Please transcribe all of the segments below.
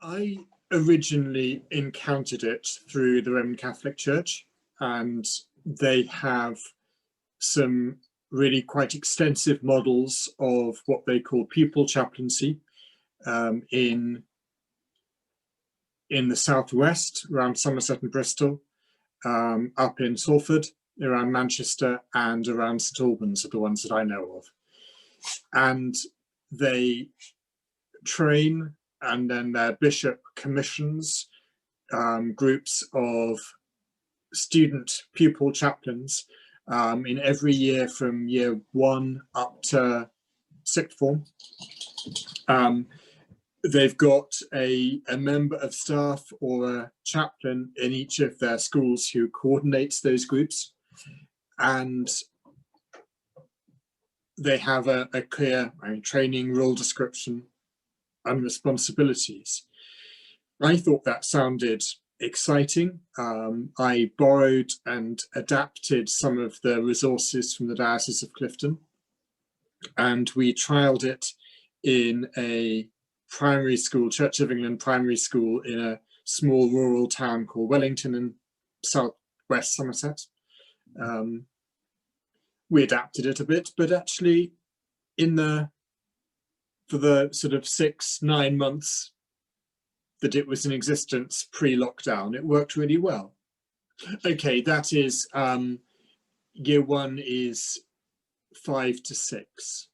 I originally encountered it through the Roman Catholic Church, and they have some really quite extensive models of what they call pupil chaplaincy in the southwest, around Somerset and Bristol, up in Salford, around Manchester, and around St Albans are the ones that I know of. And they train, and then their bishop commissions groups of student pupil chaplains in every year from year 1 up to 6th form. They've got a member of staff or a chaplain in each of their schools who coordinates those groups, and they have a clear training role description and responsibilities. I thought that sounded exciting. I borrowed and adapted some of the resources from the Diocese of Clifton, and we trialled it in a primary school, Church of England primary school, in a small rural town called Wellington in southwest Somerset. We adapted it a bit, but actually for the sort of 6-9 months that it was in existence pre-lockdown, it worked really well. Okay, that is year 1 is 5 to 6.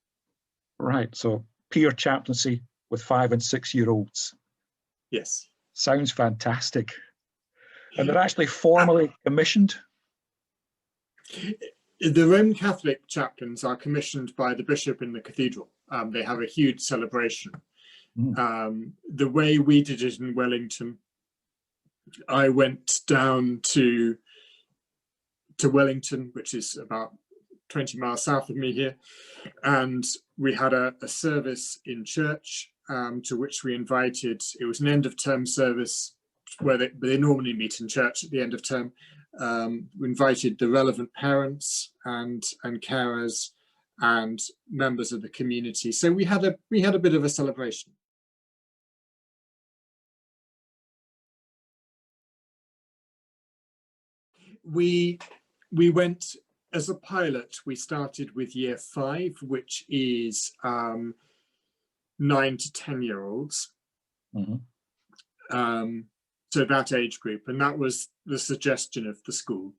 Right, so peer chaplaincy with 5 and 6-year-olds. Yes. Sounds fantastic. And they're actually formally commissioned? The Roman Catholic chaplains are commissioned by the bishop in the cathedral. They have a huge celebration. The way we did it in Wellington, I went down to Wellington, which is about 20 miles south of me here, and we had a service in church to which we invited. It was an end of term service where they normally meet in church at the end of term. We invited the relevant parents and carers and members of the community. So we had a bit of a celebration. We went as a pilot. We started with year 5, which is 9 to 10-year-olds. So that age group, and that was the suggestion of the school.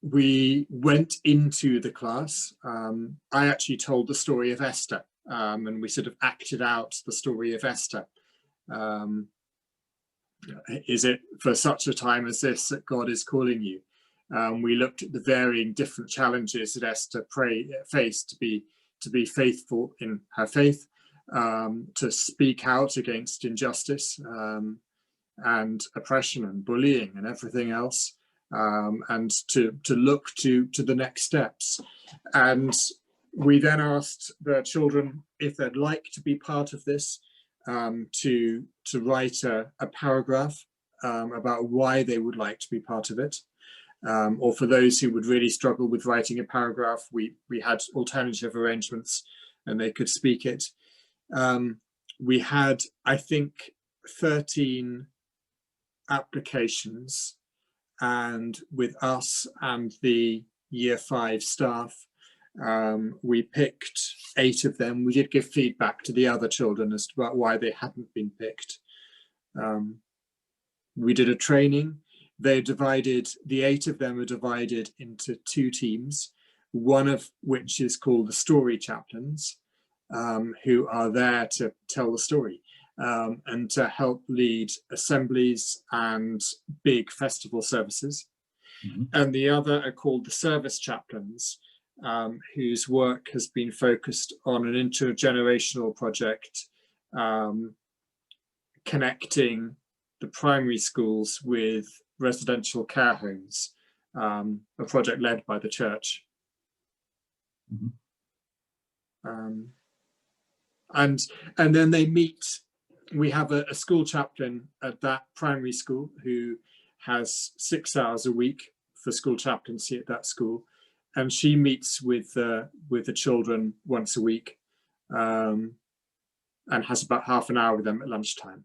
We went into the class. I actually told the story of Esther, and we sort of acted out the story of Esther. Is it for such a time as this that God is calling you? We looked at the varying different challenges that Esther faced to be faithful in her faith, to speak out against injustice and oppression and bullying and everything else, and to look to the next steps. And we then asked the children if they'd like to be part of this, to write a paragraph about why they would like to be part of it. Or for those who would really struggle with writing a paragraph, we had alternative arrangements and they could speak it. We had, I think, 13 applications, and with us and the year 5 staff, we picked 8 of them. We did give feedback to the other children as to why they hadn't been picked. We did a training. The 8 of them are divided into 2 teams, one of which is called the story chaplains, who are there to tell the story and to help lead assemblies and big festival services. And the other are called the service chaplains, whose work has been focused on an intergenerational project connecting the primary schools with residential care homes, a project led by the church. And then they meet. We have a school chaplain at that primary school who has 6 hours a week for school chaplaincy at that school, and she meets with the children once a week. and has about half an hour with them at lunchtime.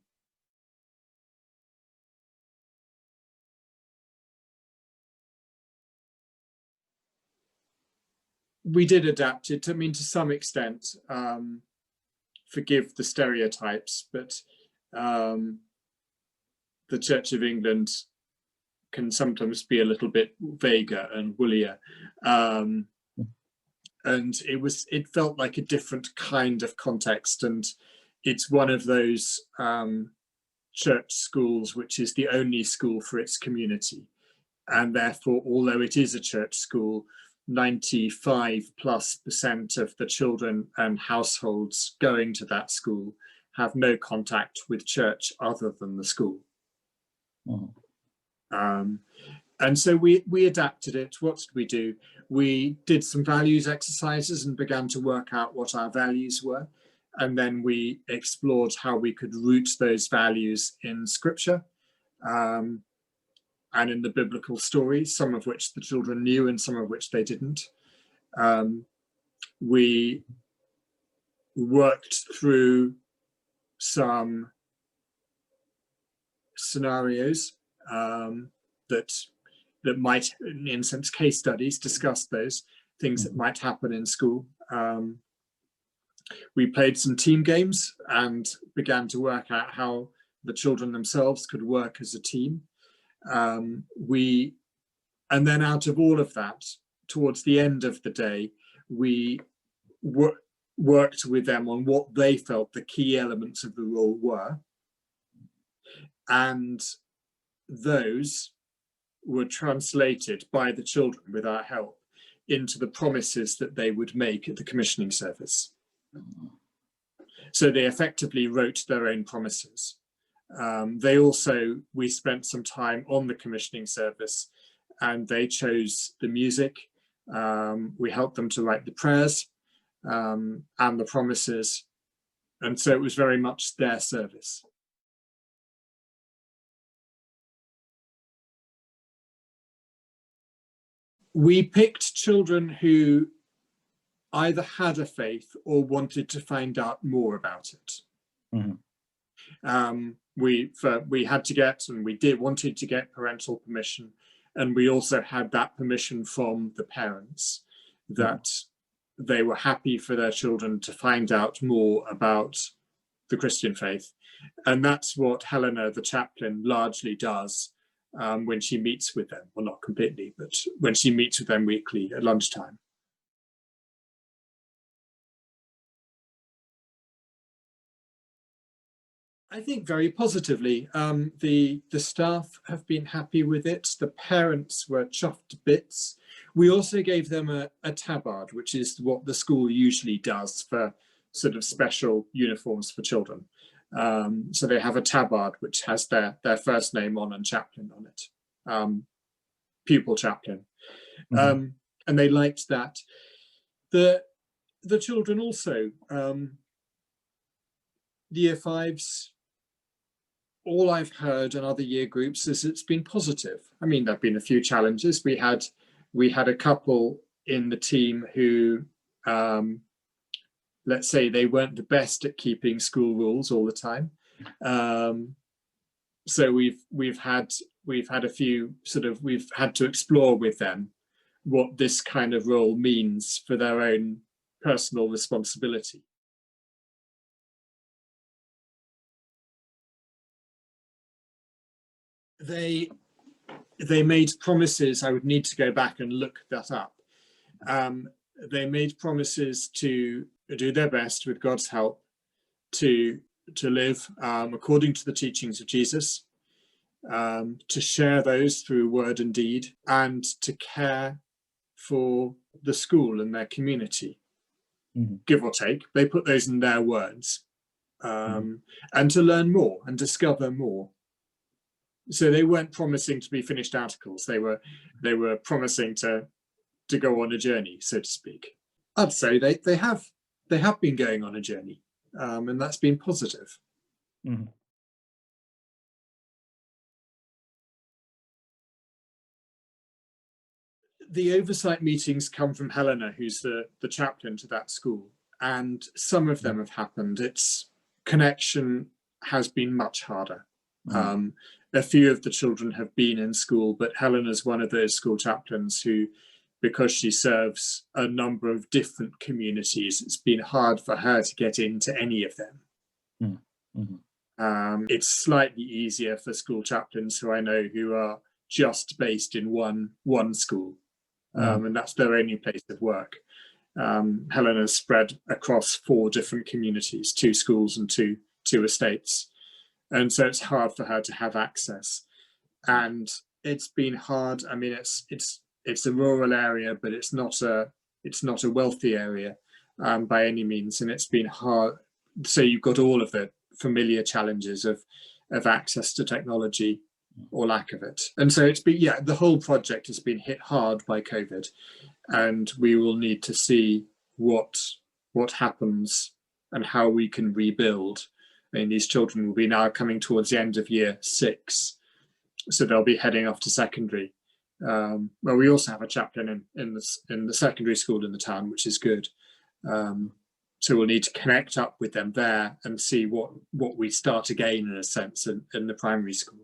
We did adapt it, I mean, to some extent, forgive the stereotypes, but the Church of England can sometimes be a little bit vaguer and woollier. And it felt like a different kind of context. And it's one of those church schools which is the only school for its community. And therefore, although it is a church school, 95+% of the children and households going to that school have no contact with church other than the school. And so we adapted it. What did we do? We did some values exercises and began to work out what our values were. And then we explored how we could root those values in scripture and in the biblical stories, some of which the children knew and some of which they didn't. We worked through some scenarios that might, in a sense, case studies, discuss those things that might happen in school. We played some team games and began to work out how the children themselves could work as a team. And then out of all of that, towards the end of the day, we worked with them on what they felt the key elements of the role were. And those were translated by the children with our help into the promises that they would make at the commissioning service. So they effectively wrote their own promises. We spent some time on the commissioning service and they chose the music. We helped them to write the prayers and the promises. And so it was very much their service. We picked children who either had a faith or wanted to find out more about it. We had to get, and we wanted to get parental permission, and we also had that permission from the parents that they were happy for their children to find out more about the Christian faith. And that's what Helena, the chaplain, largely does when she meets with them. Well, not completely, but when she meets with them weekly at lunchtime. I think very positively. The staff have been happy with it. The parents were chuffed to bits. We also gave them a tabard, which is what the school usually does for sort of special uniforms for children. So they have a tabard which has their first name on and chaplain on it, Pupil Chaplain. And they liked that. The children also, the year fives, all I've heard in other year groups is it's been positive. I mean, there have been a few challenges. We had a couple in the team who, let's say, they weren't the best at keeping school rules all the time. So we've had a few we've had to explore with them what this kind of role means for their own personal responsibility. They made promises. I would need to go back and look that up. They made promises to do their best with God's help to live according to the teachings of Jesus, to share those through word and deed, and to care for the school and their community, give or take. They put those in their words, and to learn more and discover more. So they weren't promising to be finished articles. They were promising to go on a journey, so to speak. I'd say they have been going on a journey, and that's been positive. The oversight meetings come from Helena, who's the chaplain to that school, and some of them have happened. It's connection has been much harder. A few of the children have been in school, but Helen is one of those school chaplains who, because she serves a number of different communities, it's been hard for her to get into any of them. It's slightly easier for school chaplains who I know who are just based in one school, and that's their only place of work. Helen has spread across 4 different communities, 2 schools and two estates, and so it's hard for her to have access. And it's been hard. I mean, it's a rural area, but it's not a wealthy area by any means, and it's been hard. So you've got all of the familiar challenges of access to technology or lack of it. And so it's been, the whole project has been hit hard by COVID, and we will need to see what happens and how we can rebuild. I mean, these children will be now coming towards the end of year 6, so they'll be heading off to secondary. Well, we also have a chaplain in the secondary school in the town, which is good. So we'll need to connect up with them there and see what we start again, in a sense, in the primary school.